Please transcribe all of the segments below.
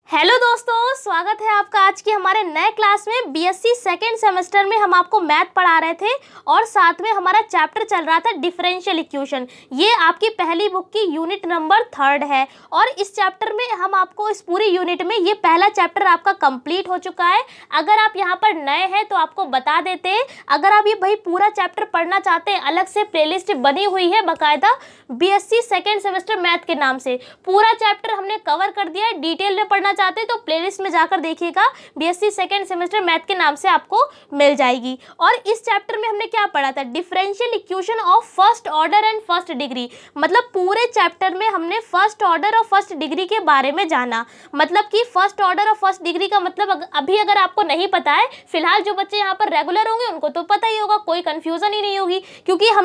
Hello दोस्तों, स्वागत है आपका आज की हमारे नए क्लास में। बीएससी सेकेंड सेमेस्टर में हम आपको मैथ पढ़ा रहे थे और साथ में हमारा चैप्टर चल रहा था डिफरेंशियल इक्वेशन। ये आपकी पहली बुक की यूनिट नंबर 3 है और इस चैप्टर में हम आपको इस पूरी यूनिट में ये पहला चैप्टर आपका कंप्लीट हो चुका है। अगर आप यहाँ पर नए हैं तो आपको बता देते हैं, अगर आप ये भाई पूरा चैप्टर पढ़ना चाहते हैं, अलग से प्लेलिस्ट बनी हुई है बाकायदा बीएससी सेकेंड सेमेस्टर मैथ के नाम से। पूरा चैप्टर हमने कवर कर दिया है। डिटेल में पढ़ना चाहते हैं तो प्लेलिस्ट में जाकर देखिएगा, बीएससी सेकेंड सेमेस्टर मैथ के नाम से आपको मिल जाएगी। और इस चैप्टर में हमने क्या पढ़ा था? Differential equation of first order and first degree. मतलब पूरे चैप्टर में हमने फर्स्ट ऑर्डर और फर्स्ट डिग्री के बारे में जाना। मतलब कि फर्स्ट ऑर्डर और फर्स्ट डिग्री का मतलब अभी अगर आपको नहीं पता है, फिलहाल जो बच्चे यहाँ पर रेगुलर होंगे उनको तो पता ही होगा, कोई कंफ्यूजन ही नहीं होगी, क्योंकि जब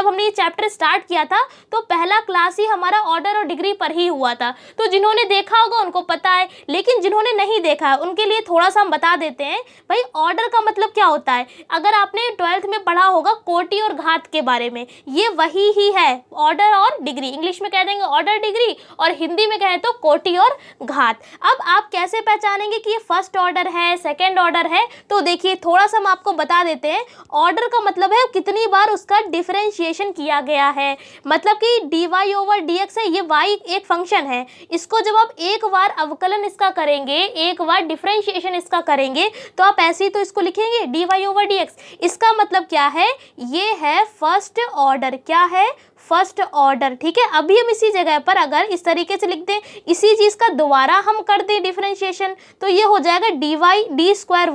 हमने ये चैप्टर स्टार्ट किया था तो पहला क्लास ही हमारा ऑर्डर और डिग्री पर ही हुआ था। तो जिन्होंने देखा होगा उनको पता है, लेकिन जिन्होंने नहीं देखा है उनके लिए थोड़ा सा हम बता देते हैं। भाई ऑर्डर का मतलब क्या होता है? अगर आपने 12th में पढ़ा होगा कोटि और घात के बारे में, ये वही ही है ऑर्डर और डिग्री। इंग्लिश में कह देंगे ऑर्डर डिग्री और हिंदी में कहें तो कोटि और घात। अब आप कैसे पहचानेंगे कि ये फर्स्ट ऑर्डर है, सेकेंड ऑर्डर है? तो देखिए थोड़ा सा हम आपको बता देते हैं। ऑर्डर का मतलब है कितनी बार उसका डिफरेंशिएशन किया गया है। मतलब कि dy/dx है, ये y एक फंक्शन है, इसको जब आप एक बार अवकलन इसका करेंगे, एक बार डिफरेंशिएशन इसका करेंगे, तो आप ऐसे ही तो इसको लिखेंगे dy/dx। इसका मतलब क्या है? ये है फर्स्ट ऑर्डर। क्या है? First order. ठीक है, अभी हम इसी जगह पर अगर इस तरीके से लिख दें, इसी चीज़ का दोबारा हम कर दें डिफरेंशिएशन, तो ये हो जाएगा d2y/dx²।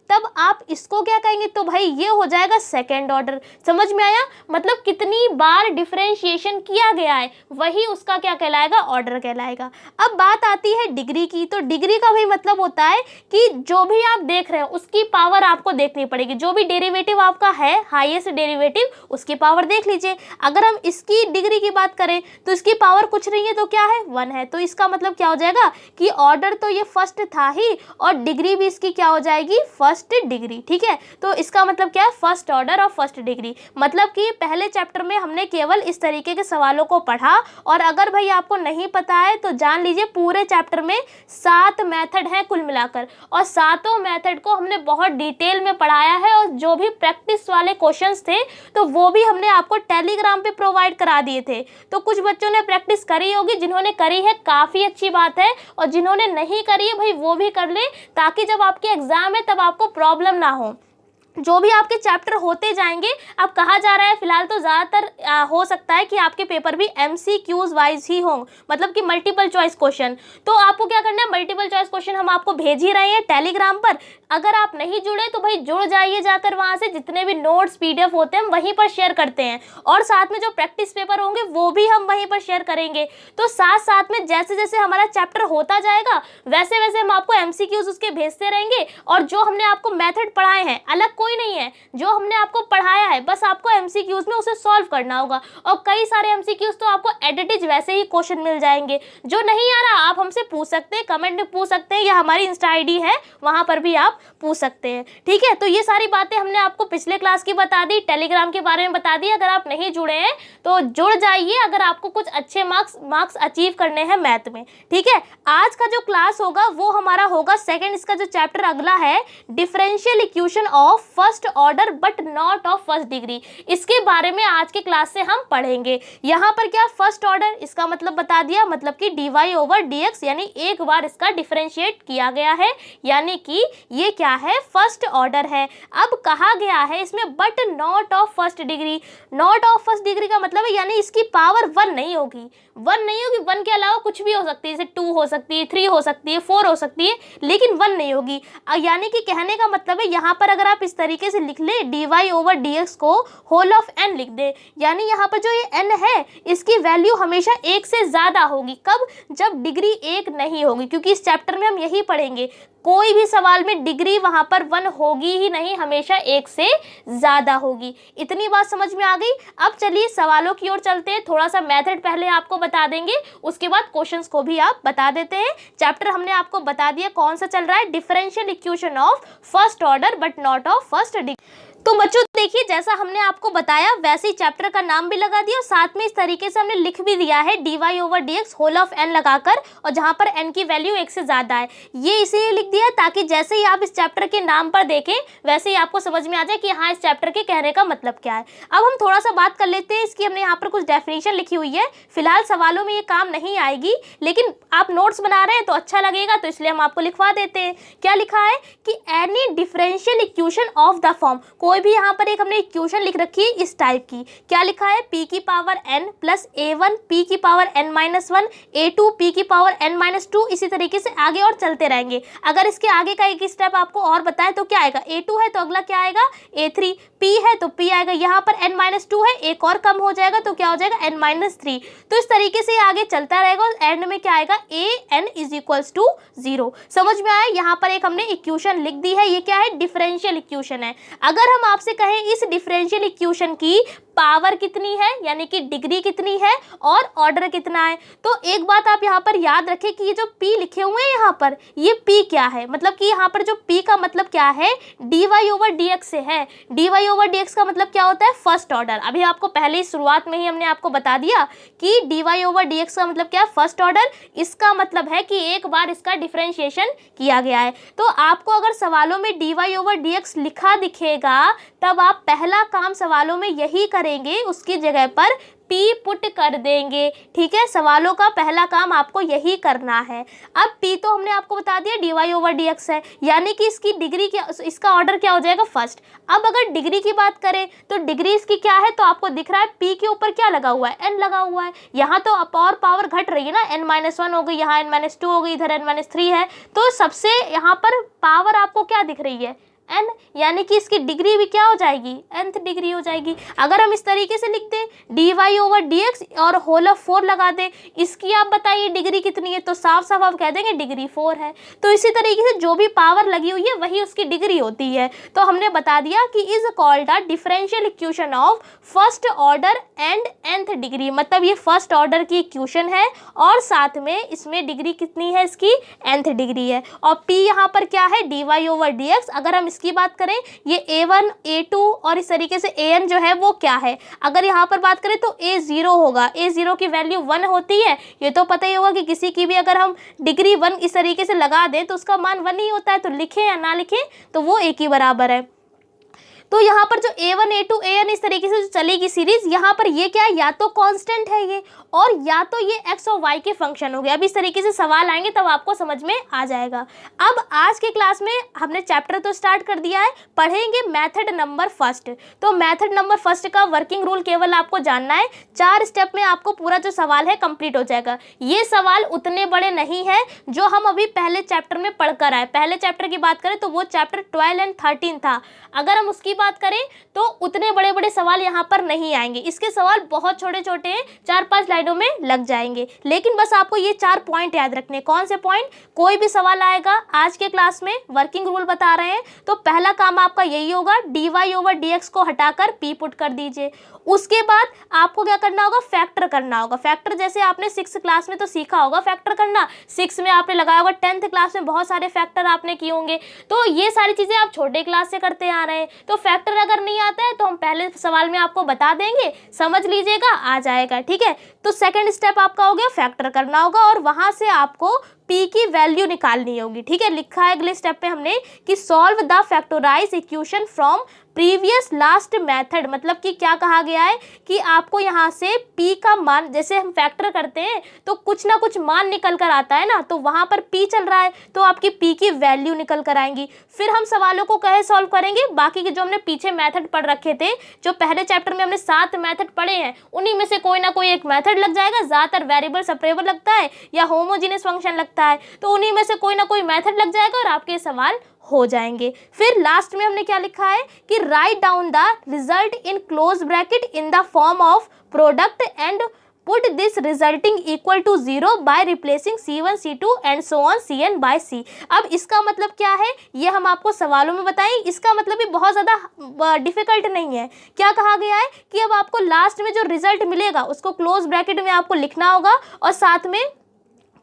तब आप इसको क्या कहेंगे? तो भाई ये हो जाएगा सेकेंड ऑर्डर। समझ में आया? मतलब कितनी बार डिफरेंशिएशन किया गया है वही उसका क्या कहलाएगा? ऑर्डर कहलाएगा। अब बात आती है डिग्री की। तो डिग्री का भी मतलब होता है कि जो भी आप देख रहे हो उसकी पावर आपको देखनी पड़ेगी। जो भी डेरिवेटिव आपका है, हाईएस्ट डेरिवेटिव, उसकी पावर देख लीजिए। अगर हम इसकी डिग्री की बात करें तो इसकी पावर कुछ नहीं है तो क्या है? 1 है। तो इसका मतलब क्या हो जाएगा कि ऑर्डर तो ये फर्स्ट था ही और डिग्री भी इसकी क्या हो जाएगी? First degree. ठीक है, तो इसका मतलब क्या है? फर्स्ट ऑर्डर और फर्स्ट डिग्री। मतलब कि पहले चैप्टर में हमने केवल इस तरीके के सवालों को पढ़ा। और अगर भाई आपको नहीं पता है तो जान लीजिए पूरे चैप्टर में 7 मेथड हैं कुल मिलाकर, और सातों मेथड को हमने बहुत डिटेल में पढ़ाया है। और जो भी प्रैक्टिस वाले क्वेश्चंस थे तो वो भी हमने आपको टेलीग्राम पे प्रोवाइड करा दिए थे। तो कुछ बच्चों ने प्रैक्टिस करी होगी, जिन्होंने करी है काफ़ी अच्छी बात है, और जिन्होंने नहीं करी है भाई वो भी कर ले, ताकि जब आपके एग्जाम है तब आपको प्रॉब्लम ना हो। जो भी आपके चैप्टर होते जाएंगे, अब कहा जा रहा है फिलहाल तो ज़्यादातर हो सकता है कि आपके पेपर भी MCQs वाइज ही हों, मतलब कि मल्टीपल चॉइस क्वेश्चन। तो आपको क्या करना है? मल्टीपल चॉइस क्वेश्चन हम आपको भेज ही रहे हैं टेलीग्राम पर। अगर आप नहीं जुड़े तो भाई जुड़ जाइए जाकर, वहाँ से जितने भी नोट्स PDF होते हैं हम वहीं पर शेयर करते हैं, और साथ में जो प्रैक्टिस पेपर होंगे वो भी हम वहीं पर शेयर करेंगे। तो साथ साथ में जैसे जैसे हमारा चैप्टर होता जाएगा वैसे वैसे हम आपको MCQs उसके भेजते रहेंगे। और जो हमने आपको मेथड पढ़ाए हैं, अलग कोई नहीं है, जो हमने आपको पढ़ाया है बस आपको MCQs में उसे सॉल्व करना होगा। और कई सारे MCQs तो आपको एडिटेड वैसे ही क्वेश्चन मिल जाएंगे। जो नहीं आ रहा आप हमसे पूछ सकते हैं, कमेंट में पूछ सकते हैं, या हमारी इंस्टा ID है वहाँ पर भी आप पूछ सकते हैं। ठीक है, तो ये सारी बातें हमने आपको पिछले क्लास की बता दी, टेलीग्राम के बारे में बता दी। अगर आप नहीं जुड़े हैं तो जुड़ जाइए, अगर आपको कुछ अच्छे मार्क्स अचीव करने हैं मैथ में। ठीक है, आज का जो क्लास होगा वो हमारा होगा सेकेंड, इसका जो चैप्टर अगला है differential equation of first order but not of first degree. इसके बारे में आज के क्लास से हम पढ़ेंगे। यहाँ पर क्या फर्स्ट ऑर्डर, इसका मतलब बता दिया, मतलब कि dy/dx, यानी एक बार इसका डिफरेंशिएट किया गया है, यानी कि ये क्या है? फर्स्ट ऑर्डर है। अब कहा गया है इसमें but not of first degree. Not of first degree का मतलब है यानी इसकी पावर 1 नहीं होगी। 1 नहीं होगी, 1 के अलावा कुछ भी हो सकती है, जैसे 2 हो सकती है, 3 हो सकती है, 4 हो सकती है, लेकिन 1 नहीं होगी। यानी कि कहने का मतलब है यहाँ पर अगर आप इस तरीके से लिख ले dy/dx को होल ऑफ n लिख दे, यानी यहाँ पर जो ये n है इसकी वैल्यू हमेशा 1 से ज़्यादा होगी। कब? जब डिग्री 1 नहीं होगी, क्योंकि इस चैप्टर में हम यही पढ़ेंगे, कोई भी सवाल में डिग्री वहाँ पर 1 होगी ही नहीं, हमेशा 1 से ज़्यादा होगी। इतनी बात समझ में आ गई? अब चलिए सवालों की ओर चलते हैं। थोड़ा सा मेथड पहले आपको बता देंगे, उसके बाद क्वेश्चंस को भी आप बता देते हैं। चैप्टर हमने आपको बता दिया कौन सा चल रहा है, differential equation of first order but not of first degree. तो बच्चों देखिए जैसा हमने आपको बताया वैसे ही चैप्टर का नाम भी लगा दिया और साथ में इस तरीके से हमने लिख भी दिया है dy/dx होल ऑफ n लगाकर, और जहाँ पर n की वैल्यू 1 से ज़्यादा है। ये इसीलिए लिख दिया है ताकि जैसे ही आप इस चैप्टर के नाम पर देखें वैसे ही आपको समझ में आ जाए कि हाँ इस चैप्टर के कहने का मतलब क्या है। अब हम थोड़ा सा बात कर लेते हैं इसकी। हमने यहाँ पर कुछ डेफिनेशन लिखी हुई है, फिलहाल सवालों में ये काम नहीं आएगी, लेकिन आप नोट्स बना रहे हैं तो अच्छा लगेगा तो इसलिए हम आपको लिखवा देते हैं। क्या लिखा है कि any differential equation of the form, कोई भी यहाँ पर एक हमने इक्वेशन लिख रखी है इस टाइप की। क्या लिखा है p की power n plus a1 p की power n minus 1 a2 p की पावर n माइनस 2, इसी तरीके से आगे और चलते रहेंगे। अगर इसके आगे का एक स्टेप आपको और बताएं तो क्या आएगा, a2 है तो अगला क्या आएगा a3, p है तो p आएगा, यहाँ पर n माइनस 2 है, एक और कम हो जाएगा तो क्या हो जाएगा n माइनस 3। तो इस तरीके से आगे चलता रहेगा और एंड में क्या आएगा an इज इक्वल्स टू 0। समझ में आया, यहाँ पर एक हमने इक्वेशन लिख दी है, ये क्या है डिफरेंशियल इक्वेशन है। अगर हम आपसे कहें इस डिफरेंशियल इक्वेशन की पावर कितनी है यानी कि डिग्री कितनी है और ऑर्डर कितना है, तो एक बात आप यहाँ पर याद रखें कि ये जो p लिखे हुए हैं यहाँ पर, ये p क्या है, मतलब कि यहाँ पर जो p का मतलब क्या है dy/dx से है। dy/dx का मतलब क्या होता है फर्स्ट ऑर्डर। अभी आपको पहले ही शुरुआत में ही हमने आपको बता दिया कि dy/dx का मतलब क्या है फर्स्ट ऑर्डर। इसका मतलब है कि एक बार इसका डिफरेंशिएशन किया गया है। तो आपको अगर सवालों में dy/dx लिखा दिखेगा तब आप पहला काम सवालों में यही करेंगे, उसकी जगह पर p पुट कर देंगे। ठीक है, सवालों का पहला काम आपको यही करना है। अब p तो हमने आपको बता दिया dy/dx है, यानी कि इसकी डिग्री क्या, इसका ऑर्डर क्या हो जाएगा फर्स्ट। अब अगर डिग्री की बात करें तो डिग्री इसकी क्या है, तो आपको दिख रहा है p के ऊपर क्या लगा हुआ है n लगा हुआ है। यहाँ तो और पावर घट रही है ना, n-1 हो गई, यहाँ n-2 हो गई, इधर n-3 है, तो सबसे यहाँ पर पावर आपको क्या दिख रही है n, यानी कि इसकी डिग्री भी क्या हो जाएगी nth डिग्री हो जाएगी। अगर हम इस तरीके से लिख दें dy/dx और होल ऑफ 4 लगा दें, इसकी आप बताइए डिग्री कितनी है, तो साफ साफ आप कह देंगे डिग्री 4 है। तो इसी तरीके से जो भी पावर लगी हुई है वही उसकी डिग्री होती है। तो हमने बता दिया कि is called a differential equation of first order and nth degree, मतलब ये फर्स्ट ऑर्डर की इक्वेशन है और साथ में इसमें डिग्री कितनी है, इसकी nth डिग्री है। और p यहाँ पर क्या है dy/dx। अगर हम इसकी बात करें ये a1 a2 और इस तरीके से an जो है वो क्या है, अगर यहाँ पर बात करें तो a0 होगा, a0 की वैल्यू 1 होती है। ये तो पता ही होगा कि किसी की भी अगर हम डिग्री 1 इस तरीके से लगा दें तो उसका मान 1 ही होता है, तो लिखें या ना लिखें तो वो एक ही बराबर है। तो यहाँ पर जो a1 a2 an इस तरीके से जो चलेगी सीरीज, यहाँ पर ये क्या है, या तो कांस्टेंट है ये और या तो ये x और y के फंक्शन हो गए। अब इस तरीके से सवाल आएंगे तब आपको समझ में आ जाएगा। अब आज के क्लास में हमने चैप्टर तो स्टार्ट कर दिया है, पढ़ेंगे मेथड नंबर फर्स्ट। तो मेथड नंबर फर्स्ट का वर्किंग रूल केवल आपको जानना है, 4 स्टेप में आपको पूरा जो सवाल है कंप्लीट हो जाएगा। ये सवाल उतने बड़े नहीं है जो हम अभी पहले चैप्टर में पढ़कर आए। पहले चैप्टर की बात करें तो वो चैप्टर 12 एंड 13 था, अगर हम उसकी बात करें तो उतने बड़े बड़े सवाल यहाँ पर नहीं आएंगे। इसके सवाल बहुत छोटे छोटे हैं, 4-5 लाइनों में लग जाएंगे। लेकिन बस आपको ये 4 पॉइंट याद रखने। कौन से पॉइंट, कोई भी सवाल आएगा आज के क्लास में वर्किंग रूल बता रहे हैं तो पहला काम आपका यही होगा, dy/dx को हटाकर p पुट कर दीजिए। उसके बाद आपको क्या करना होगा, फैक्टर करना होगा। फैक्टर जैसे आपने 6th क्लास में तो सीखा होगा फैक्टर करना, 6 में आपने लगाया होगा, 10th क्लास में बहुत सारे फैक्टर आपने किए होंगे। तो ये सारी चीज़ें आप छोटे क्लास से करते आ रहे हैं। तो फैक्टर अगर नहीं आता है तो हम पहले सवाल में आपको बता देंगे, समझ लीजिएगा, आ जाएगा। ठीक है, तो सेकंड स्टेप आपका हो गया फैक्टर करना होगा और वहाँ से आपको p की वैल्यू निकालनी होगी। ठीक है, लिखा है अगले स्टेप पे हमने कि solve the factorise equation from previous last method, मतलब कि क्या कहा गया है कि आपको यहाँ से p का मान, जैसे हम फैक्टर करते हैं तो कुछ ना कुछ मान निकल कर आता है ना, तो वहाँ पर p चल रहा है तो आपकी p की वैल्यू निकल कर आएंगी। फिर हम सवालों को कहे सॉल्व करेंगे, बाकी के जो हमने पीछे मेथड पढ़ रखे थे, जो पहले चैप्टर में हमने 7 मेथड पढ़े हैं, उन्हीं में से कोई ना कोई एक मेथड लग जाएगा। ज़्यादातर वेरिएबल सेपरेबल लगता है या होमोजीनियस फंक्शन लगता है, तो उन्हीं में से कोई ना कोई मेथड लग जाएगा और आपके सवाल हो जाएंगे। फिर लास्ट में हमने क्या लिखा है कि write down the result in close bracket in the form of product and put this resulting equal to 0 by replacing c1 c2 and so on cn by c। अब इसका मतलब क्या है ये हम आपको सवालों में बताएं। इसका मतलब भी बहुत ज़्यादा डिफिकल्ट नहीं है। क्या कहा गया है कि अब आपको लास्ट में जो रिजल्ट मिलेगा उसको क्लोज ब्रैकेट में आपको लिखना होगा और साथ में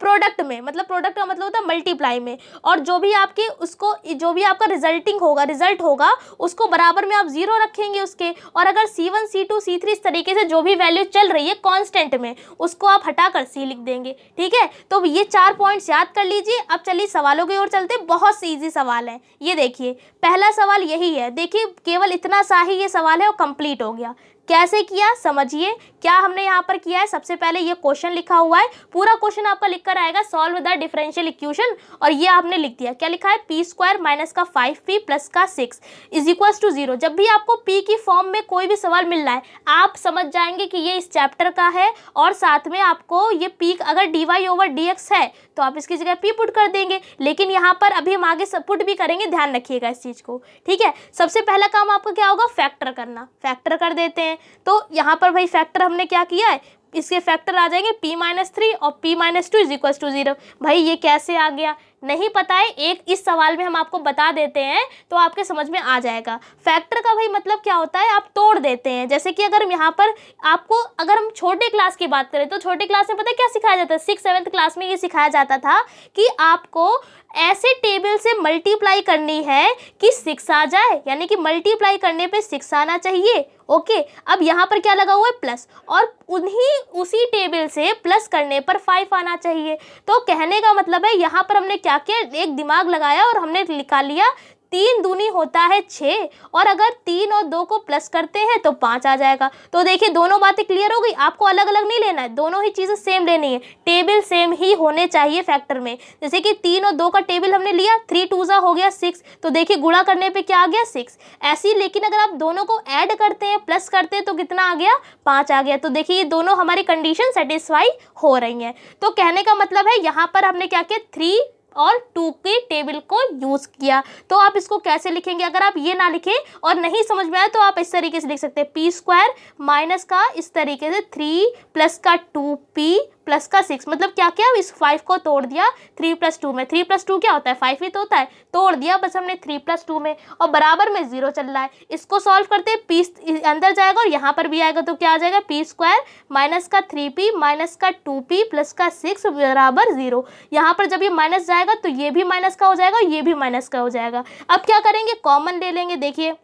प्रोडक्ट में, मतलब प्रोडक्ट का मतलब होता है मल्टीप्लाई में, और जो भी आपके उसको जो भी आपका रिजल्ट होगा उसको बराबर में आप 0 रखेंगे उसके, और अगर C1 C2 C3 इस तरीके से जो भी वैल्यू चल रही है कांस्टेंट में उसको आप हटाकर C लिख देंगे। ठीक है, तो ये 4 पॉइंट्स याद कर लीजिए। अब चलिए सवालों की ओर चलते हैं, बहुत सी इजी सवाल है। ये देखिए पहला सवाल यही है, देखिए केवल इतना सा ही ये सवाल है और कंप्लीट हो गया। कैसे किया समझिए, क्या हमने यहाँ पर किया है। सबसे पहले ये क्वेश्चन लिखा हुआ है, पूरा क्वेश्चन आपका लिख कर आएगा सॉल्व द डिफरेंशियल इक्वेशन, और ये आपने लिख दिया। क्या लिखा है, p² माइनस का 5p प्लस का 6 इज इक्वल्स टू 0। जब भी आपको p की फॉर्म में कोई भी सवाल मिल रहा है आप समझ जाएंगे कि ये इस चैप्टर का है, और साथ में आपको ये p अगर dy/dx है तो आप इसकी जगह p पुट कर देंगे, लेकिन यहाँ पर अभी हम आगे सब पुट भी करेंगे, ध्यान रखिएगा इस चीज़ को। ठीक है, सबसे पहला काम आपका क्या होगा, फैक्टर करना। फैक्टर कर देते हैं। तो यहाँ पर भाई फैक्टर हमने क्या किया है, इसके फैक्टर आ जाएंगे p-3 और p-2 इज इक्वल टू 0। भाई ये कैसे आ गया, नहीं पता है, एक इस सवाल में हम आपको बता देते हैं तो आपके समझ में आ जाएगा। फैक्टर का भाई मतलब क्या होता है, आप तोड़ देते हैं। जैसे कि अगर हम यहाँ पर आपको, अगर हम छोटे क्लास की बात करें तो छोटे क्लास में पता है क्या सिखाया जाता है, 6th-7th क्लास में ये सिखाया जाता था कि आपको ऐसे टेबल से मल्टीप्लाई करनी है कि 6 आ जाए, यानी कि मल्टीप्लाई करने पे 6 आना चाहिए। ओके, अब यहाँ पर क्या लगा हुआ है, प्लस, और उसी टेबल से प्लस करने पर 5 आना चाहिए। तो कहने का मतलब है यहाँ पर हमने क्या किया, एक दिमाग लगाया और हमने निकाल लिया 3 दूनी होता है 6, और अगर 3 और 2 को प्लस करते हैं तो 5 आ जाएगा। तो देखिए दोनों बातें क्लियर हो गई, आपको अलग अलग नहीं लेना है, दोनों ही चीज़ें सेम लेनी है, टेबल सेम ही होने चाहिए फैक्टर में। जैसे कि 3 और 2 का टेबल हमने लिया, 3 2 हो गया 6, तो देखिए गुणा करने पे क्या आ गया 6 ऐसी। लेकिन अगर आप दोनों को ऐड करते हैं, प्लस करते हैं, तो कितना आ गया 5 आ गया। तो देखिए ये दोनों हमारी कंडीशन सेटिस्फाई हो रही हैं। तो कहने का मतलब है यहाँ पर हमने क्या किया, 3 और 2 के टेबल को यूज़ किया। तो आप इसको कैसे लिखेंगे, अगर आप ये ना लिखें और नहीं समझ में आए तो आप इस तरीके से लिख सकते हैं, p² माइनस का इस तरीके से 3 प्लस का 2p प्लस का 6, मतलब क्या किया, इस 5 को तोड़ दिया 3 + 2 में। 3 + 2 क्या होता है, 5 ही तो होता है, तोड़ दिया बस हमने 3 + 2 में, और बराबर में 0 चल रहा है। इसको सॉल्व करते हैं, p अंदर जाएगा और यहाँ पर भी आएगा, तो क्या आ जाएगा, p² माइनस का 3p माइनस का 2p प्लस का 6 बराबर 0। यहाँ पर जब ये माइनस जाएगा तो ये भी माइनस का हो जाएगा, ये भी माइनस का हो जाएगा। अब क्या करेंगे, कॉमन ले लेंगे। देखिए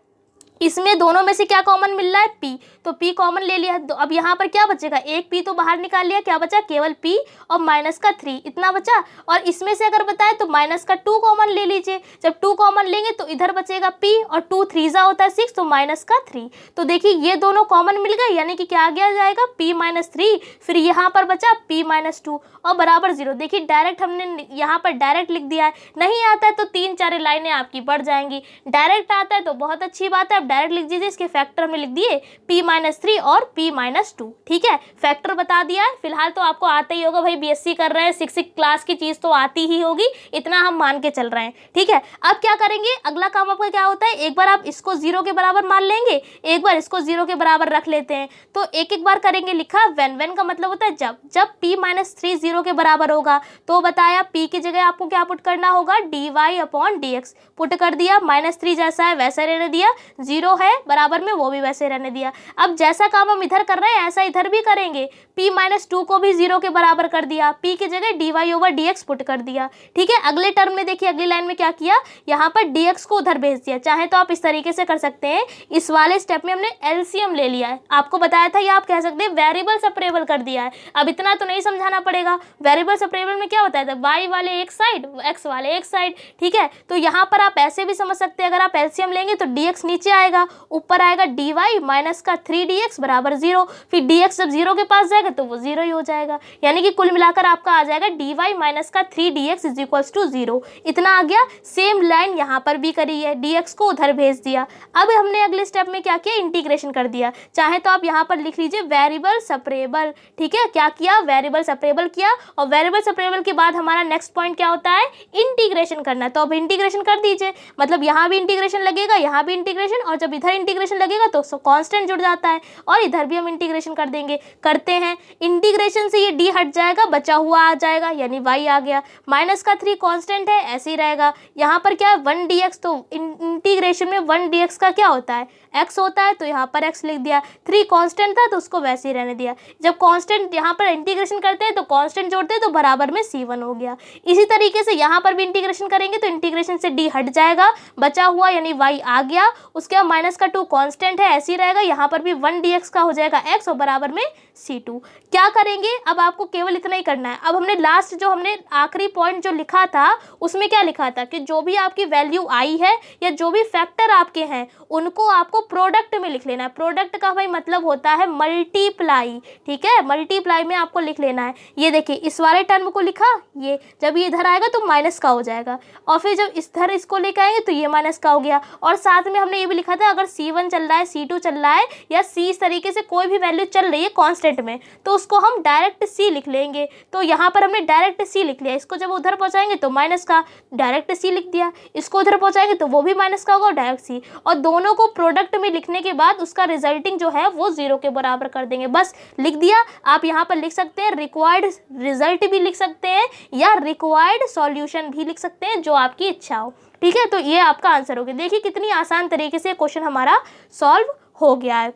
इसमें दोनों में से क्या कॉमन मिल रहा है, p, तो p कॉमन ले लिया। तो अब यहाँ पर क्या बचेगा, एक p तो बाहर निकाल लिया, क्या बचा, केवल p और माइनस का 3 इतना बचा। और इसमें से अगर बताए तो माइनस का 2 कॉमन ले लीजिए। जब 2 कॉमन लेंगे तो इधर बचेगा p, और 2 3 होता है 6, तो माइनस का 3। तो देखिए ये दोनों कॉमन मिल गए, यानी कि क्या आ गया जाएगा, p-3, फिर यहाँ पर बचा p-2 और बराबर 0। देखिए डायरेक्ट हमने यहाँ पर डायरेक्ट लिख दिया है। नहीं आता है तो 3-4 लाइनें आपकी बढ़ जाएंगी, डायरेक्ट आता है तो बहुत अच्छी बात है, डायरेक्ट लिख दीजिए। इसके फैक्टर में लिख दिए p-3 और p-2। ठीक है, फैक्टर बता दिया है। फिलहाल तो आपको आता ही होगा भाई, बीएससी कर रहे हैं, 6th क्लास की चीज़ तो आती ही होगी, इतना हम मान के चल रहे हैं। ठीक है, अब क्या करेंगे, अगला काम आपका क्या होता है, एक बार आप इसको 0 के बराबर मान लेंगे, एक बार इसको 0 के बराबर रख लेते हैं। तो एक एक बार करेंगे, लिखा व्हेन का मतलब होता है जब p-3 0 के बराबर होगा, तो बताया p की जगह आपको क्या पुट करना होगा, dy/dx पुट कर दिया। -3 जैसा है वैसा रहने दिया, 0 है बराबर में वो भी वैसे रहने दिया। अब जैसा काम हम इधर कर रहे हैं ऐसा इधर भी करेंगे, p-2 को भी 0 के बराबर कर दिया, p की जगह dy/dx पुट कर दिया। ठीक है, अगले टर्म में देखिए, अगली लाइन में क्या किया, यहाँ पर dx को उधर भेज दिया। चाहे तो आप इस तरीके से कर सकते हैं, इस वाले स्टेप में हमने एलसीएम ले लिया है, आपको बताया था, या आप कह सकते हैं वेरिएबल सेपरेबल कर दिया है। अब इतना तो नहीं समझाना पड़ेगा, वेरिएबल सेपरेबल में क्या बताया था, y वाले एक साइड, x वाले एक साइड। ठीक है, तो यहाँ पर आप ऐसे भी समझ सकते हैं, अगर आप एलसीएम लेंगे तो dx नीचे आएगा, ऊपर आएगा dy माइनस का 3dx बराबर 0, फिर dx जब 0 के पास जाएगा तो वो 0 ही हो जाएगा, यानी कि कुल मिलाकर आपका आ जाएगा dy माइनस का 3dx इज इक्वल्स टू 0। इतना आ गया। सेम लाइन यहाँ पर भी करी है, dx को उधर भेज दिया। अब हमने अगले स्टेप में क्या किया, इंटीग्रेशन कर दिया। चाहे तो आप यहाँ पर लिख लीजिए वेरिएबल सेपरेबल। ठीक है, क्या किया, वेरिएबल सेपरेबल किया, और वेरिएबल सेपरेबल के बाद हमारा नेक्स्ट पॉइंट क्या होता है, इंटीग्रेशन करना। तो अब इंटीग्रेशन कर दीजिए, मतलब यहाँ भी इंटीग्रेशन लगेगा, यहाँ भी इंटीग्रेशन, और जब इधर इंटीग्रेशन लगेगा तो कांस्टेंट जुड़ जाता है, और इधर भी हम इंटीग्रेशन कर देंगे। करते हैं, इंटीग्रेशन से ये डी हट जाएगा, बचा हुआ आ जाएगा यानी y आ गया। माइनस का 3 कांस्टेंट है, ऐसे ही रहेगा। यहाँ पर क्या है 1 dx, तो इंटीग्रेशन में 1 dx का क्या होता है x होता है, तो यहाँ पर x लिख दिया। 3 कांस्टेंट था तो उसको वैसे ही रहने दिया। जब कांस्टेंट यहाँ पर इंटीग्रेशन करते हैं तो कांस्टेंट जोड़ते हैं तो बराबर में c1 हो गया। इसी तरीके से यहाँ पर भी इंटीग्रेशन करेंगे तो इंटीग्रेशन से d हट जाएगा, बचा हुआ यानी y आ गया। उसके बाद माइनस का 2 कांस्टेंट है, ऐसे ही रहेगा। यहाँ पर भी 1 dx का हो जाएगा x और बराबर में c2। क्या करेंगे, अब आपको केवल इतना ही करना है। अब हमने लास्ट जो हमने आखिरी पॉइंट जो लिखा था उसमें क्या लिखा था कि जो भी आपकी वैल्यू आई है या जो भी फैक्टर आपके हैं उनको आपको प्रोडक्ट में लिख लेना है। प्रोडक्ट का भाई मतलब होता है मल्टीप्लाई, ठीक है, मल्टीप्लाई में आपको लिख लेना है। ये देखिए इस वाले टर्म को लिखा, ये जब ये इधर आएगा तो माइनस का हो जाएगा, और फिर जब इधर इसको लेकर आएंगे तो ये माइनस का हो गया। और साथ में हमने ये भी लिखा था अगर c1 चल रहा है, c2 चल रहा है या c इस तरीके से कोई भी वैल्यू चल रही है कांस्टेंट में तो उसको हम डायरेक्ट c लिख लेंगे। तो यहाँ पर हमने डायरेक्ट c लिख लिया, इसको जब उधर पहुँचाएंगे तो माइनस का, डायरेक्ट c लिख दिया, इसको उधर पहुँचाएंगे तो वो भी माइनस का होगा, डायरेक्ट c। और दोनों को प्रोडक्ट में लिखने के बाद उसका रिजल्टिंग जो है वो 0 के बराबर कर देंगे, बस लिख दिया। आप यहाँ पर लिख सकते हैं रिक्वायर्ड रिजल्ट भी लिख सकते हैं या रिक्वायर्ड सॉल्यूशन भी लिख सकते हैं, जो आपकी इच्छा हो, ठीक है। तो ये आपका आंसर हो गया। देखिए कितनी आसान तरीके से क्वेश्चन हमारा सॉल्व हो गया है।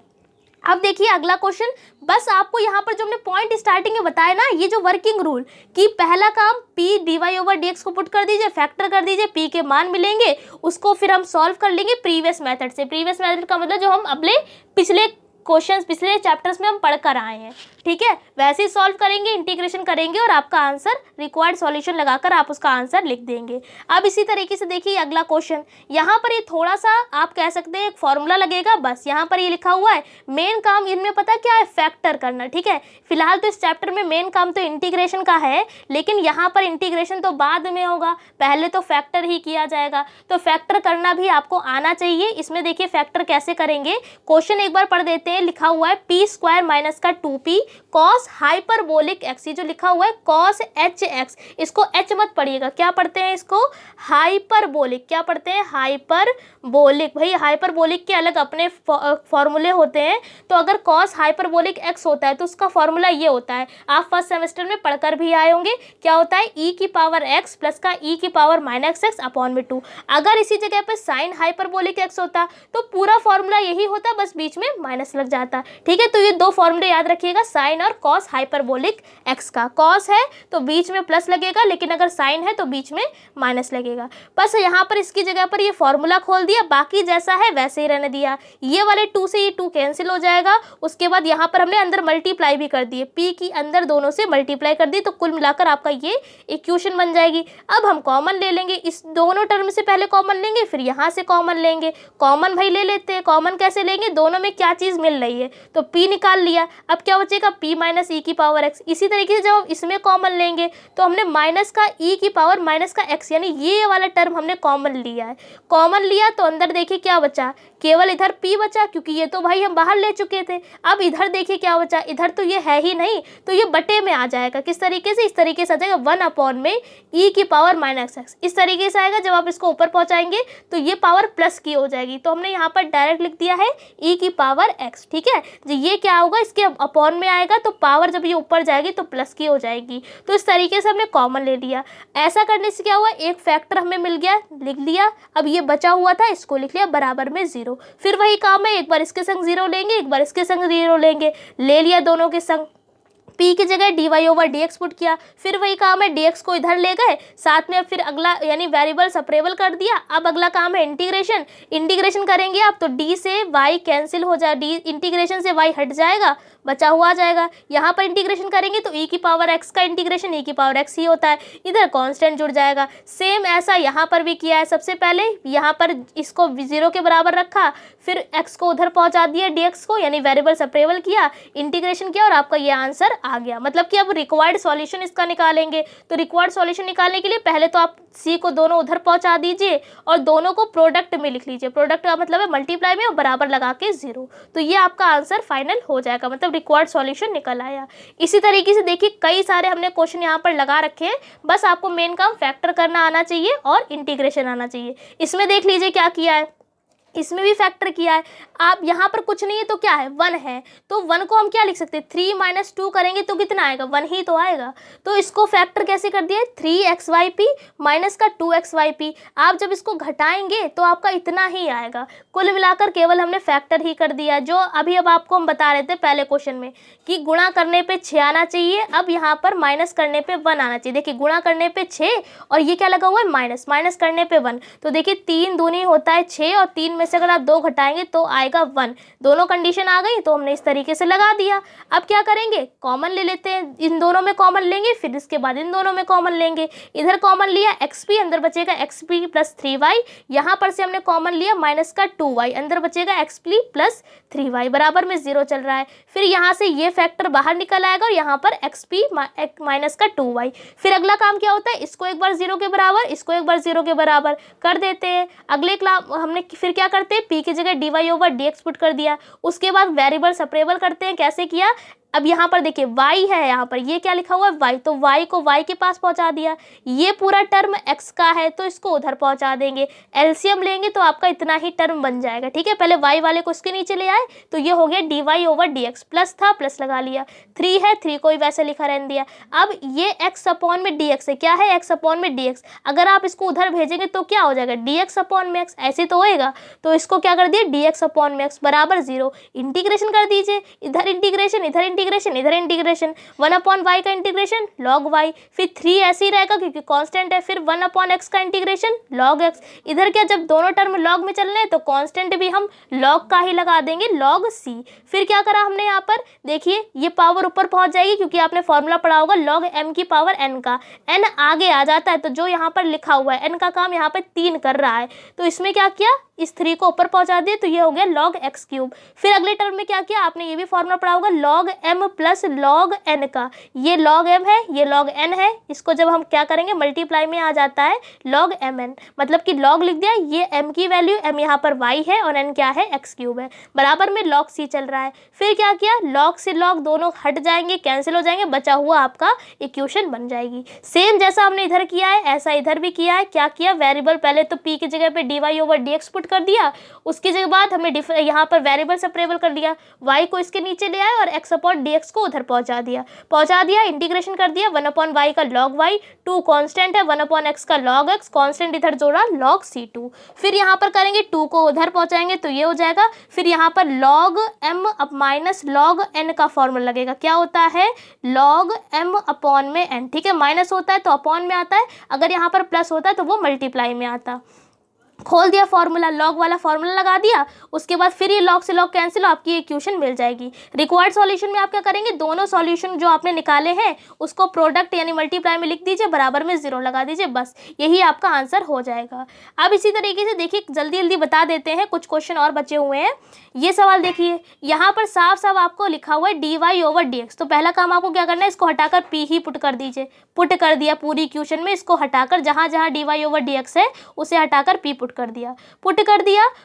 अब देखिए अगला क्वेश्चन, बस आपको यहाँ पर जो हमने पॉइंट स्टार्टिंग में बताया ना, ये जो वर्किंग रूल कि पहला काम p dy/dx को पुट कर दीजिए, फैक्टर कर दीजिए, p के मान मिलेंगे, उसको फिर हम सॉल्व कर लेंगे प्रीवियस मेथड से। प्रीवियस मेथड का मतलब जो हम अपने पिछले क्वेश्चंस पिछले चैप्टर्स में हम पढ़ कर आए हैं, ठीक है, वैसे ही सॉल्व करेंगे, इंटीग्रेशन करेंगे और आपका आंसर रिक्वायर्ड सॉल्यूशन लगाकर आप उसका आंसर लिख देंगे। अब इसी तरीके से देखिए अगला क्वेश्चन, यहाँ पर ये थोड़ा सा आप कह सकते हैं एक फॉर्मूला लगेगा, बस यहाँ पर ये लिखा हुआ है मेन काम इनमें पता क्या है, फैक्टर करना, ठीक है। फिलहाल तो इस चैप्टर में मेन काम तो इंटीग्रेशन का है, लेकिन यहाँ पर इंटीग्रेशन तो बाद में होगा, पहले तो फैक्टर ही किया जाएगा। तो फैक्टर करना भी आपको आना चाहिए। इसमें देखिए फैक्टर कैसे करेंगे, क्वेश्चन एक बार पढ़ देते हैं। लिखा हुआ है p² माइनस का 2p कॉस हाइपरबोलिक x, ये जो लिखा हुआ है कॉस hx, इसको h मत पढ़िएगा, क्या पढ़ते हैं इसको, हाइपरबोलिक। क्या पढ़ते हैं, हाइपरबोलिक। भाई हाइपरबोलिक के अलग अपने फॉर्मूले होते हैं। तो अगर कॉस हाइपरबोलिक x होता है तो उसका फॉर्मूला ये होता है, आप फर्स्ट सेमेस्टर में पढ़कर भी आए होंगे, क्या होता है e की पावर x प्लस का e की पावर माइनस x अपॉन में 2। अगर इसी जगह पे साइन हाइपरबोलिक x होता तो पूरा फॉर्मूला यही होता, बस बीच में माइनस लग जाता, ठीक है। तो ये दो फॉर्मूले याद रखिएगा, साइन और कॉस हाइपरबोलिक x का। कॉस है तो बीच में प्लस लगेगा, लेकिन अगर साइन है तो बीच में माइनस लगेगा। बस यहाँ पर इसकी जगह पर ये फॉर्मूला खोल दिया, बाकी जैसा है वैसे ही रहने दिया। ये वाले 2 से ये 2 कैंसिल हो जाएगा। उसके बाद यहाँ पर हमने अंदर मल्टीप्लाई भी कर दिए, p की अंदर दोनों से मल्टीप्लाई कर दी, तो कुल मिलाकर आपका ये इक्वेशन बन जाएगी। अब हम कॉमन ले लेंगे, इस दोनों टर्म से पहले कॉमन लेंगे, फिर यहाँ से कॉमन लेंगे। कॉमन भाई ले लेते हैं, कॉमन कैसे लेंगे, दोनों में क्या चीज़ मिल रही है, तो p निकाल लिया। अब क्या बचेगा, p माइनस ई की पावर x। इसी तरीके से जब हम इसमें कॉमन लेंगे तो हमने माइनस का e की पावर माइनस का x, यानी ये वाला टर्म हमने कॉमन लिया है। कॉमन लिया तो अंदर देखिए क्या बचा, केवल इधर p बचा, क्योंकि ये तो भाई हम बाहर ले चुके थे। अब इधर देखिए क्या बचा, इधर तो ये है ही नहीं, तो ये बटे में आ जाएगा। किस तरीके से, इस तरीके से आ जाएगा 1 अपॉन में e की पावर माइनस x, इस तरीके से आएगा। जब आप इसको ऊपर पहुंचाएंगे तो ये पावर प्लस की हो जाएगी, तो हमने यहाँ पर डायरेक्ट लिख दिया है e की पावर x, ठीक है। जो ये क्या होगा, इसके अपॉन में आएगा, तो पावर जब ये ऊपर जाएगी तो प्लस की हो जाएगी। तो इस तरीके से हमने कॉमन ले लिया। ऐसा करने से क्या हुआ, एक फैक्टर हमें मिल गया, लिख लिया। अब ये बचा हुआ था इसको लिख लिया बराबर में 0। फिर वही काम है, एक बार इसके संग 0 लेंगे, एक बार इसके संग 0 लेंगे, ले लिया दोनों के संग। p की जगह dy/dx पुट किया, फिर वही काम है, dx को इधर ले गए, साथ में फिर अगला यानी वेरिएबल सेपरेबल कर दिया। अब अगला काम है इंटीग्रेशन। इंटीग्रेशन करेंगे आप तो d से y कैंसिल हो जाए, d इंटीग्रेशन से y हट जाएगा, बचा हुआ आ जाएगा। यहाँ पर इंटीग्रेशन करेंगे तो e की पावर x का इंटीग्रेशन e की पावर x ही होता है, इधर कांस्टेंट जुड़ जाएगा। सेम ऐसा यहाँ पर भी किया है। सबसे पहले यहाँ पर इसको 0 के बराबर रखा, फिर x को उधर पहुँचा दिया dx को, यानी वेरिएबल सेपरेबल किया, इंटीग्रेशन किया और आपका ये आंसर आ गया। मतलब कि अब रिक्वायर्ड सॉल्यूशन इसका निकालेंगे। तो रिक्वायर्ड सॉल्यूशन निकालने के लिए पहले तो आप c को दोनों उधर पहुँचा दीजिए और दोनों को प्रोडक्ट में लिख लीजिए। प्रोडक्ट का मतलब है मल्टीप्लाई में और बराबर लगा के 0, तो ये आपका आंसर फाइनल हो जाएगा, मतलब रिक्वायर्ड सॉल्यूशन निकल आया। इसी तरीके से देखिए कई सारे हमने क्वेश्चन यहाँ पर लगा रखे हैं, बस आपको मेन काम फैक्टर करना आना चाहिए और इंटीग्रेशन आना चाहिए। इसमें देख लीजिए क्या किया है, इसमें भी फैक्टर किया है। आप यहाँ पर कुछ नहीं है तो क्या है, 1 है, तो 1 को हम क्या लिख सकते हैं, 3 - 2 करेंगे तो कितना आएगा, 1 ही तो आएगा। तो इसको फैक्टर कैसे कर दिया है, 3xyp माइनस का 2xyp। आप जब इसको घटाएंगे तो आपका इतना ही आएगा। कुल मिलाकर केवल हमने फैक्टर ही कर दिया, जो अभी अब आपको हम बता रहे थे पहले क्वेश्चन में कि गुणा करने पे 6 आना चाहिए, अब यहाँ पर माइनस करने पे 1 आना चाहिए। देखिए गुणा करने पे 6 और ये क्या लगा हुआ है, माइनस, माइनस करने पे 1। तो देखिए 3 दूनी होता है 6 और 3 में से अगर आप 2 घटाएंगे तो आएगा 1। दोनों कंडीशन आ गई तो हमने इस तरीके से लगा दिया। अब क्या करेंगे, कॉमन ले लेते हैं, इन दोनों में कॉमन लेंगे, फिर इसके बाद इन दोनों में कॉमन लेंगे। इधर कॉमन लिया xp, अंदर बचेगा xp प्लस 3y। यहाँ पर से हमने कॉमन लिया माइनस का 2y, अंदर बचेगा xp प्लस 3y, बराबर में 0 चल रहा है। फिर यहाँ से ये फैक्टर बाहर निकल आएगा और यहाँ पर xp माइनस का 2y। फिर अगला काम क्या होता है, इसको एक बार 0 के बराबर, इसको एक बार 0 के बराबर कर देते हैं। अगले क्लास हमने फिर क्या करते हैं, p की जगह dy/dx पुट कर दिया। उसके बाद वेरिएबल सेपरेबल करते हैं, कैसे किया, अब यहाँ पर देखिए y है, यहाँ पर ये क्या लिखा हुआ है y, तो y को y के पास पहुँचा दिया। ये पूरा टर्म x का है तो इसको उधर पहुँचा देंगे, एलसीएम लेंगे तो आपका इतना ही टर्म बन जाएगा। ठीक है, पहले y वाले को इसके नीचे ले आए तो ये हो गया dy/dx, प्लस था प्लस लगा लिया, 3 है 3 को ही वैसे लिखा रहने दिया। अब ये x अपॉन में dx है, क्या है, x अपॉन में dx। अगर आप इसको उधर भेजेंगे तो क्या हो जाएगा, dx अपॉन में x, ऐसे तो होएगा। तो इसको क्या कर दिया, dx अपॉन में x बराबर 0। इंटीग्रेशन कर दीजिए, इधर इंटीग्रेशन, इधर इंटीग्रेशन, इधर इंटीग्रेशन, 1/y का इंटीग्रेशन log y, फिर 3 ऐसे ही रहेगा क्योंकि कांस्टेंट है, फिर 1/x का इंटीग्रेशन log x। इधर क्या, जब दोनों टर्म log में चल रहे हैं तो कांस्टेंट भी हम log का ही लगा देंगे, log c। फिर क्या करा हमने, यहाँ पर देखिए ये पावर ऊपर पहुंच जाएगी क्योंकि आपने फॉर्मूला पढ़ा होगा log m की पावर n का, n आगे आ जाता है तो जो यहाँ पर लिखा हुआ है n का काम यहाँ पर 3 कर रहा है, तो इसमें क्या किया, इस 3 को ऊपर पहुंचा दिए तो ये हो गया log x क्यूब। फिर अगले टर्म में क्या किया, आपने ये भी फॉर्मूला पढ़ा होगा log m plus log n का, ये log m है ये log n है, इसको जब हम क्या करेंगे मल्टीप्लाई में आ जाता है log mn, मतलब कि log लिख दिया, ये m की वैल्यू, m यहाँ पर y है और n क्या है, x क्यूब है, बराबर में log c चल रहा है। फिर क्या किया, log से log दोनों हट जाएंगे, कैंसिल हो जाएंगे, बचा हुआ आपका इक्वेशन बन जाएगी। सेम जैसा हमने इधर किया है ऐसा इधर भी किया है। क्या किया, वेरिएबल पहले तो p की जगह पे dy/dx पुट कर दिया, उसकी जगह बाद हमने यहाँ पर वेरिएबल सेपरेबल कर दिया, y को इसके नीचे ले आए और x अपॉन dx को उधर पहुंचा दिया, इंटीग्रेशन कर दिया, 1/y का log y, 2 कांस्टेंट है, 1/x का log x, कांस्टेंट इधर जोड़ा log c2। फिर यहाँ पर करेंगे 2 को उधर पहुंचाएंगे तो ये हो जाएगा। फिर यहाँ पर log m अब माइनस log n का फॉर्मूला लगेगा, क्या होता है, log m अपॉन में n। ठीक है, माइनस होता है तो अपॉन में आता है, अगर यहाँ पर प्लस होता है तो वो मल्टीप्लाई में आता। खोल दिया फॉर्मूला, लॉग वाला फॉर्मूला लगा दिया, उसके बाद फिर ये लॉग से लॉग कैंसिल, आपकी इक्वेशन मिल जाएगी। रिक्वायर्ड सॉल्यूशन में आप क्या करेंगे, दोनों सॉल्यूशन जो आपने निकाले हैं उसको प्रोडक्ट यानी मल्टीप्लाई में लिख दीजिए, बराबर में 0 लगा दीजिए, बस यही आपका आंसर हो जाएगा। अब इसी तरीके से देखिए जल्दी जल्दी बता देते हैं, कुछ क्वेश्चन और बचे हुए हैं। ये सवाल देखिए, यहाँ पर साफ साफ आपको लिखा हुआ है dy/dx, तो पहला काम आपको क्या करना है, इसको हटाकर p ही पुट कर दीजिए। पुट कर दिया पूरी इक्वेशन में, इसको हटाकर जहाँ जहाँ dy/dx है उसे हटाकर p पुट कर दिया।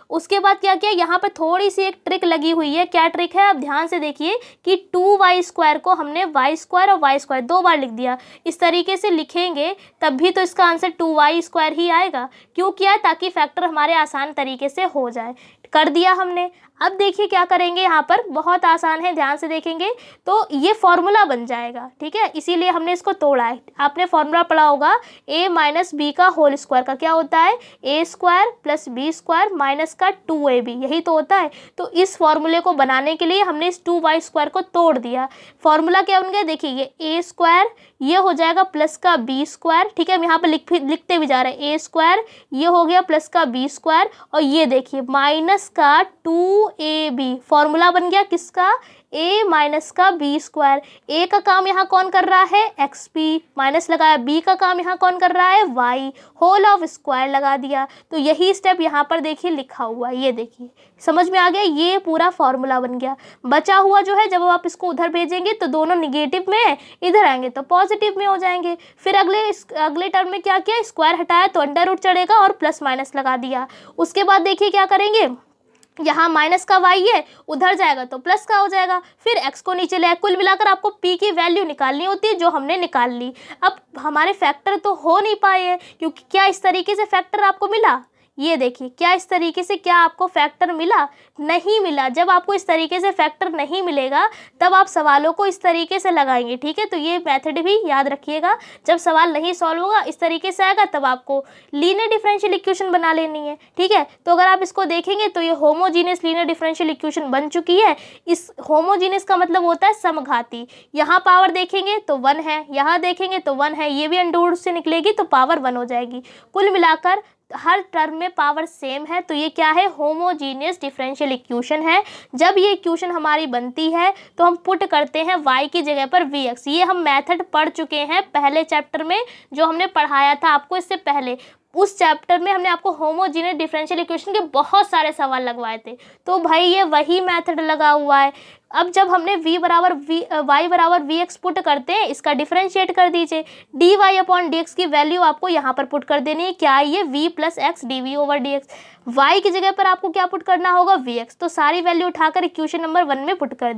उसके बाद क्या किया, यहाँ पर थोड़ी सी एक ट्रिक लगी हुई है। क्या ट्रिक है, आप ध्यान से देखिए कि 2y² को हमने y² और y² 2 बार लिख दिया। इस तरीके से लिखेंगे तब भी तो इसका आंसर 2y² ही आएगा। क्यों किया, ताकि फैक्टर हमारे आसान तरीके से हो जाए। कर दिया हमने। अब देखिए क्या करेंगे, यहाँ पर बहुत आसान है, ध्यान से देखेंगे तो ये फॉर्मूला बन जाएगा। ठीक है, इसीलिए हमने इसको तोड़ा है। आपने फॉर्मूला पढ़ा होगा a माइनस बी का होल स्क्वायर का, क्या होता है, a² प्लस b² माइनस का 2ab, यही तो होता है। तो इस फॉर्मूले को बनाने के लिए हमने इस 2y² को तोड़ दिया। फॉर्मूला क्या बन गया, देखिए ये a², ये हो जाएगा प्लस का b²। ठीक है, हम यहाँ पर लिखते भी जा रहे हैं, a², ये हो गया प्लस का b², और ये देखिए माइनस का 2ab, फॉर्मूला बन गया किसका, a माइनस का b²। a का काम यहाँ कौन कर रहा है, xp, माइनस लगाया, b का काम यहाँ कौन कर रहा है, y, होल ऑफ स्क्वायर लगा दिया। तो यही स्टेप यहाँ पर देखिए लिखा हुआ है, ये देखिए समझ में आ गया, ये पूरा फॉर्मूला बन गया। बचा हुआ जो है, जब आप इसको उधर भेजेंगे तो दोनों निगेटिव में, इधर आएंगे तो पॉजिटिव में हो जाएंगे। फिर अगले टर्म में क्या किया, स्क्वायर हटाया तो अंडर रूट चढ़ेगा और प्लस माइनस लगा दिया। उसके बाद देखिए क्या करेंगे, यहाँ माइनस का y है, उधर जाएगा तो प्लस का हो जाएगा, फिर x को नीचे ले आए। कुल मिलाकर आपको p की वैल्यू निकालनी होती है, जो हमने निकाल ली। अब हमारे फैक्टर तो हो नहीं पाए हैं, क्योंकि क्या इस तरीके से फैक्टर आपको मिला, ये देखिए क्या इस तरीके से क्या आपको फैक्टर मिला? नहीं मिला। जब आपको इस तरीके से फैक्टर नहीं मिलेगा तब आप सवालों को इस तरीके से लगाएंगे, ठीक है। तो ये मेथड भी याद रखिएगा, जब सवाल नहीं सॉल्व होगा इस तरीके से आएगा तब आपको लीनियर डिफरेंशियल इक्वेशन बना लेनी है, ठीक है। तो अगर आप इसको देखेंगे तो ये होमोजीनियस लीनियर डिफरेंशियल इक्वेशन बन चुकी है। इस होमोजीनियस का मतलब होता है समघाती। यहाँ पावर देखेंगे तो 1 है, यहाँ देखेंगे तो 1 है, ये भी अंडर रूट से निकलेगी तो पावर 1 हो जाएगी। कुल मिलाकर हर टर्म में पावर सेम है, तो ये क्या है? होमोजीनियस डिफरेंशियल इक्वेशन है। जब ये इक्वेशन हमारी बनती है तो हम पुट करते हैं y की जगह पर vx। ये हम मेथड पढ़ चुके हैं पहले चैप्टर में, जो हमने पढ़ाया था आपको इससे पहले। उस चैप्टर में हमने आपको होमोजीनियस डिफरेंशियल इक्वेशन के बहुत सारे सवाल लगवाए थे। तो भाई ये वही मेथड लगा हुआ है। अब जब हमने y बराबर vx पुट करते हैं, इसका डिफरेंशिएट कर दीजिए। dy/dx की वैल्यू आपको यहाँ पर पुट कर देनी है। क्या है ये? v + x dv/dx। y की जगह पर आपको क्या पुट करना होगा? vx। तो सारी वैल्यू उठाकर इक्वेशन नंबर 1 में पुट कर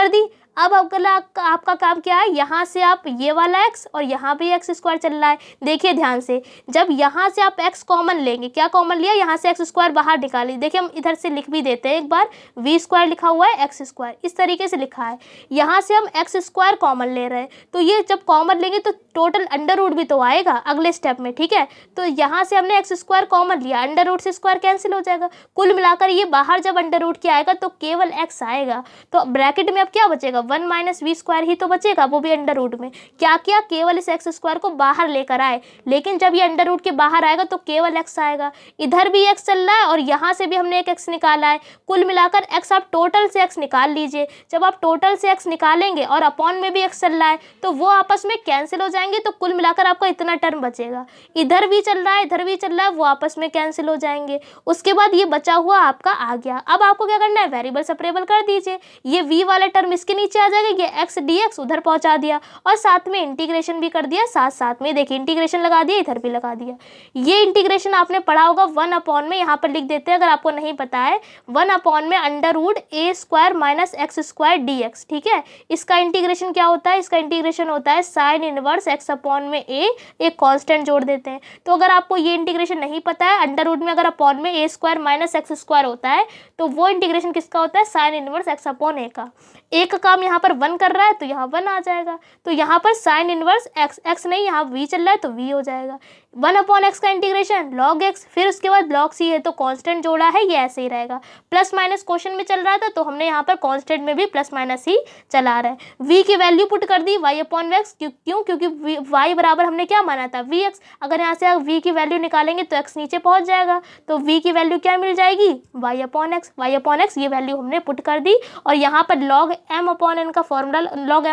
दी। अब अगला आपका काम क्या है? यहाँ से आप ये वाला x और यहाँ भी x² चल रहा है। देखिए ध्यान से, जब यहाँ से आप x कॉमन लेंगे, क्या कॉमन लिया? यहाँ से x² बाहर निकालिए। देखिए हम इधर से लिख भी देते हैं एक बार, v² लिखा हुआ है, x², इस तरीके से लिखा है। यहाँ से हम x² कॉमन ले रहे हैं, तो ये जब कॉमन लेंगे तो टोटल अंडर रूट भी तो आएगा अगले स्टेप में, ठीक है। तो यहाँ से हमने x² कॉमन लिया, अंडर रूट से स्क्वायर कैंसिल हो जाएगा। कुल मिलाकर ये बाहर जब अंडर रूट के आएगा तो केवल x आएगा। तो ब्रैकेट में अब क्या बचेगा? 1 - v² ही तो बचेगा, वो भी अंडर रूट में। क्या किया? केवल इस x² को बाहर लेकर आए, लेकिन जब ये अंडर रूट के बाहर आएगा तो केवल x आएगा। इधर भी x चल रहा है और यहाँ से भी हमने एक x निकाला है। कुल मिलाकर x, आप टोटल से x निकाल लीजिए। जब आप टोटल से x निकालेंगे और अपॉन में भी x चल रहा है तो वो आपस में कैंसिल हो जाएंगे, तो कुल मिलाकर आपको इतना टर्म बचेगा। इधर भी चल रहा है, इधर भी चल रहा है, वो आपस में कैंसिल हो जाएंगे। उसके बाद ये बचा हुआ आपका आ गया। अब आपको क्या करना है? वेरिएबल सेपरेबल कर दीजिए। ये v वाला टर्म इसके नीचे आ जाएगा, ये x dx उधर पहुंचा दिया और साथ में इंटीग्रेशन भी कर दिया। साथ में देखिए इंटीग्रेशन लगा दिया, इधर भी लगा दिया। ये इंटीग्रेशन आपने पढ़ा होगा 1 में, यहाँ पर लिख देते हैं अगर आपको नहीं पता है, 1 में under root a² - x² dx, ठीक है। इसका इंटीग्रेशन क्या होता है? इसका इंटीग्रेशन होता है साइन इनवर्स x/a, एक कांस्टेंट जोड़ देते हैं। तो अगर आपको ये इंटीग्रेशन नहीं पता है, अंडर रूट में अगर अपॉन में a² - x² होता है तो वो इंटीग्रेशन किसका होता है? साइन इनवर्स x/a का। एक का काम यहाँ पर 1 कर रहा है तो यहाँ 1 आ जाएगा। तो यहाँ पर साइन इनवर्स x नहीं, यहाँ v चल रहा है तो v हो जाएगा। 1/x का इंटीग्रेशन log x, फिर उसके बाद log c है तो कांस्टेंट जोड़ा है, ये ऐसे ही रहेगा। प्लस माइनस क्वेश्चन में चल रहा था तो हमने यहाँ पर कांस्टेंट में भी प्लस माइनस ही चला रहा है। v की वैल्यू पुट कर दी y/x, क्यों? क्योंकि y बराबर हमने क्या माना था? vx। अगर यहाँ से आप v की वैल्यू निकालेंगे तो x नीचे पहुँच जाएगा, तो v की वैल्यू क्या मिल जाएगी? y/x ये वैल्यू हमने पुट कर दी और यहाँ पर log m/n का फॉर्मूला, log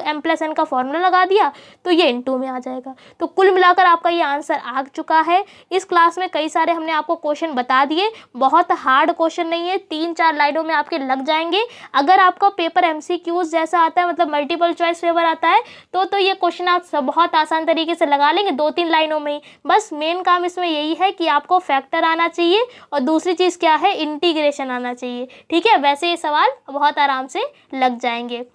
m+n का फॉर्मूला लगा दिया तो ये इनटू में आ जाएगा। तो कुल मिलाकर आपका ये आंसर आ चुका है। इस क्लास में कई सारे हमने आपको क्वेश्चन बता दिए, बहुत हार्ड क्वेश्चन नहीं है, 3-4 लाइनों में आपके लग जाएंगे। अगर आपका पेपर MCQs जैसा आता है, मतलब मल्टीपल चॉइस पेपर आता है, तो ये क्वेश्चन आप सब बहुत आसान तरीके से लगा लेंगे 2-3 लाइनों में ही। बस मेन काम इसमें यही है कि आपको फैक्टर आना चाहिए और दूसरी चीज़ क्या है? इंटीग्रेशन आना चाहिए, ठीक है। वैसे ये सवाल बहुत आराम से लग जाएंगे।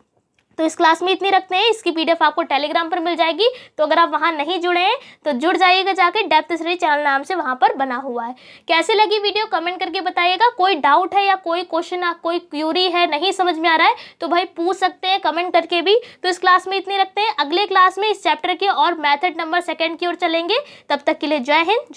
तो इस क्लास में इतनी रखते हैं। इसकी PDF आपको टेलीग्राम पर मिल जाएगी, तो अगर आप वहां नहीं जुड़े हैं तो जुड़ जाइएगा जाके, डेप्थ स्टडी चैनल नाम से वहां पर बना हुआ है। कैसे लगी वीडियो कमेंट करके बताइएगा। कोई डाउट है या कोई क्वेश्चन, कोई क्यूरी है, नहीं समझ में आ रहा है तो भाई पूछ सकते हैं कमेंट करके भी। तो इस क्लास में इतनी रखते हैं, अगले क्लास में इस चैप्टर के और मैथड नंबर 2 की ओर चलेंगे। तब तक के लिए जय हिंद।